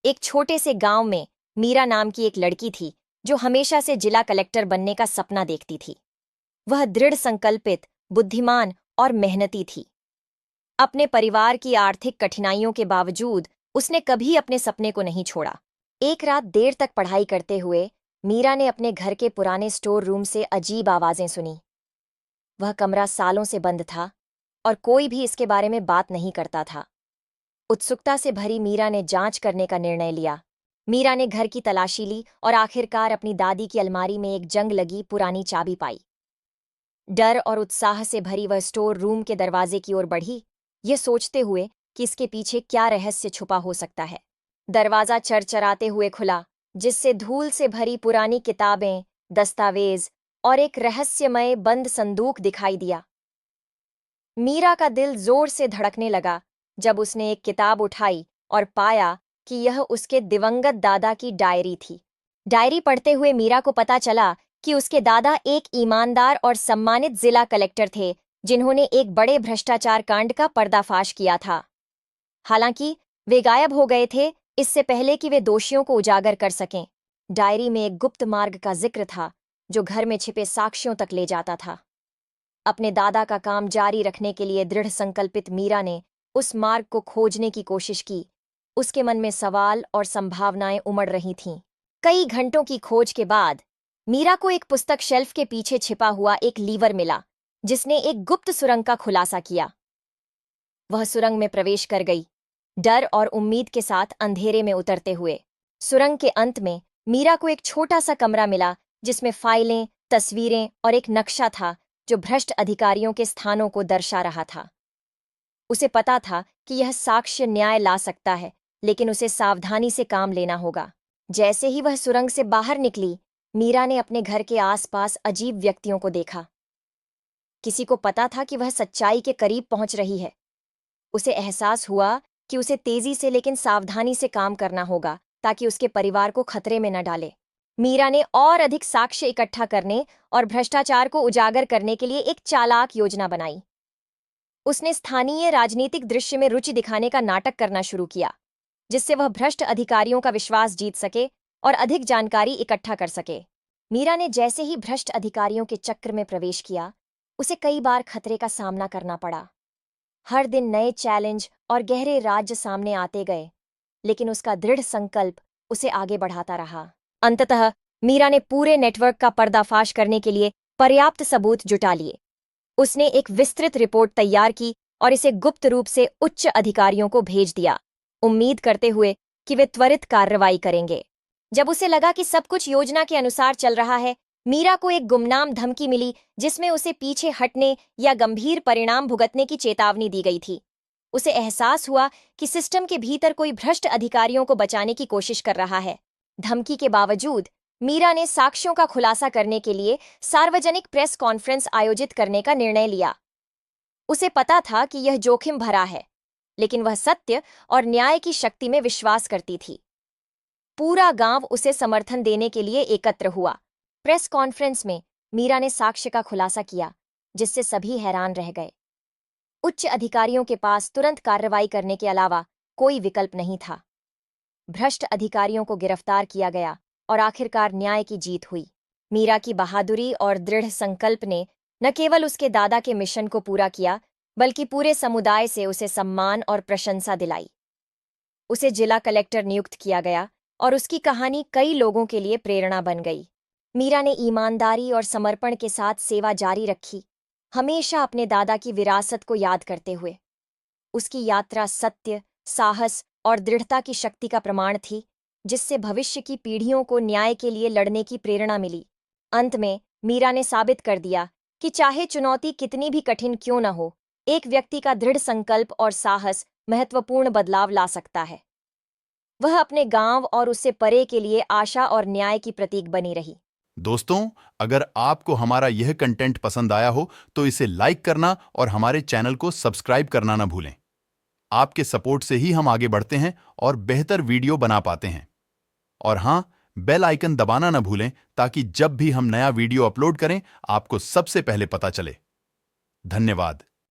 एक छोटे से गांव में मीरा नाम की एक लड़की थी जो हमेशा से जिला कलेक्टर बनने का सपना देखती थी। वह दृढ़ संकल्पित, बुद्धिमान और मेहनती थी। अपने परिवार की आर्थिक कठिनाइयों के बावजूद उसने कभी अपने सपने को नहीं छोड़ा। एक रात देर तक पढ़ाई करते हुए मीरा ने अपने घर के पुराने स्टोर रूम से अजीब आवाजें सुनी। वह कमरा सालों से बंद था और कोई भी इसके बारे में बात नहीं करता था। उत्सुकता से भरी मीरा ने जांच करने का निर्णय लिया। मीरा ने घर की तलाशी ली और आखिरकार अपनी दादी की अलमारी में एक जंग लगी पुरानी चाबी पाई। डर और उत्साह से भरी वह स्टोर रूम के दरवाजे की ओर बढ़ी, ये सोचते हुए कि इसके पीछे क्या रहस्य छुपा हो सकता है। दरवाजा चरचराते हुए खुला, जिससे धूल से भरी पुरानी किताबें, दस्तावेज और एक रहस्यमय बंद संदूक दिखाई दिया। मीरा का दिल जोर से धड़कने लगा जब उसने एक किताब उठाई और पाया कि यह उसके दिवंगत दादा की डायरी थी। डायरी पढ़ते हुए मीरा को पता चला कि उसके दादा एक ईमानदार और सम्मानित जिला कलेक्टर थे, जिन्होंने एक बड़े भ्रष्टाचार कांड का पर्दाफाश किया था। हालांकि वे गायब हो गए थे इससे पहले कि वे दोषियों को उजागर कर सकें। डायरी में एक गुप्त मार्ग का जिक्र था जो घर में छिपे साक्ष्यों तक ले जाता था। अपने दादा का काम जारी रखने के लिए दृढ़ संकल्पित मीरा ने उस मार्ग को खोजने की कोशिश की। उसके मन में सवाल और संभावनाएं उमड़ रही थीं। कई घंटों की खोज के बाद मीरा को एक पुस्तक शेल्फ के पीछे छिपा हुआ एक लीवर मिला, जिसने एक गुप्त सुरंग का खुलासा किया। वह सुरंग में प्रवेश कर गई, डर और उम्मीद के साथ अंधेरे में उतरते हुए। सुरंग के अंत में मीरा को एक छोटा सा कमरा मिला, जिसमें फाइलें, तस्वीरें और एक नक्शा था जो भ्रष्ट अधिकारियों के स्थानों को दर्शा रहा था। उसे पता था कि यह साक्ष्य न्याय ला सकता है, लेकिन उसे सावधानी से काम लेना होगा। जैसे ही वह सुरंग से बाहर निकली, मीरा ने अपने घर के आसपास अजीब व्यक्तियों को देखा। किसी को पता था कि वह सच्चाई के करीब पहुंच रही है। उसे एहसास हुआ कि उसे तेजी से लेकिन सावधानी से काम करना होगा ताकि उसके परिवार को खतरे में न डाले। मीरा ने और अधिक साक्ष्य इकट्ठा करने और भ्रष्टाचार को उजागर करने के लिए एक चालाक योजना बनाई। उसने स्थानीय राजनीतिक दृश्य में रुचि दिखाने का नाटक करना शुरू किया, जिससे वह भ्रष्ट अधिकारियों का विश्वास जीत सके और अधिक जानकारी इकट्ठा कर सके। मीरा ने जैसे ही भ्रष्ट अधिकारियों के चक्र में प्रवेश किया, उसे कई बार खतरे का सामना करना पड़ा। हर दिन नए चैलेंज और गहरे राज्य सामने आते गए, लेकिन उसका दृढ़ संकल्प उसे आगे बढ़ाता रहा। अंततः मीरा ने पूरे नेटवर्क का पर्दाफाश करने के लिए पर्याप्त सबूत जुटा लिए। उसने एक विस्तृत रिपोर्ट तैयार की और इसे गुप्त रूप से उच्च अधिकारियों को भेज दिया, उम्मीद करते हुए कि वे त्वरित कार्रवाई करेंगे। जब उसे लगा कि सब कुछ योजना के अनुसार चल रहा है, मीरा को एक गुमनाम धमकी मिली जिसमें उसे पीछे हटने या गंभीर परिणाम भुगतने की चेतावनी दी गई थी। उसे एहसास हुआ कि सिस्टम के भीतर कोई भ्रष्ट अधिकारियों को बचाने की कोशिश कर रहा है। धमकी के बावजूद मीरा ने साक्ष्यों का खुलासा करने के लिए सार्वजनिक प्रेस कॉन्फ्रेंस आयोजित करने का निर्णय लिया। उसे पता था कि यह जोखिम भरा है, लेकिन वह सत्य और न्याय की शक्ति में विश्वास करती थी। पूरा गांव उसे समर्थन देने के लिए एकत्र हुआ। प्रेस कॉन्फ्रेंस में मीरा ने साक्ष्य का खुलासा किया, जिससे सभी हैरान रह गए। उच्च अधिकारियों के पास तुरंत कार्रवाई करने के अलावा कोई विकल्प नहीं था। भ्रष्ट अधिकारियों को गिरफ्तार किया गया और आखिरकार न्याय की जीत हुई। मीरा की बहादुरी और दृढ़ संकल्प ने न केवल उसके दादा के मिशन को पूरा किया, बल्कि पूरे समुदाय से उसे सम्मान और प्रशंसा दिलाई। उसे जिला कलेक्टर नियुक्त किया गया और उसकी कहानी कई लोगों के लिए प्रेरणा बन गई। मीरा ने ईमानदारी और समर्पण के साथ सेवा जारी रखी, हमेशा अपने दादा की विरासत को याद करते हुए। उसकी यात्रा सत्य, साहस और दृढ़ता की शक्ति का प्रमाण थी, जिससे भविष्य की पीढ़ियों को न्याय के लिए लड़ने की प्रेरणा मिली। अंत में मीरा ने साबित कर दिया कि चाहे चुनौती कितनी भी कठिन क्यों न हो, एक व्यक्ति का दृढ़ संकल्प और साहस महत्वपूर्ण बदलाव ला सकता है। वह अपने गांव और उससे परे के लिए आशा और न्याय की प्रतीक बनी रही। दोस्तों, अगर आपको हमारा यह कंटेंट पसंद आया हो तो इसे लाइक करना और हमारे चैनल को सब्सक्राइब करना ना भूलें। आपके सपोर्ट से ही हम आगे बढ़ते हैं और बेहतर वीडियो बना पाते हैं। और हाँ, बेल आइकन दबाना ना भूलें ताकि जब भी हम नया वीडियो अपलोड करें आपको सबसे पहले पता चले। धन्यवाद।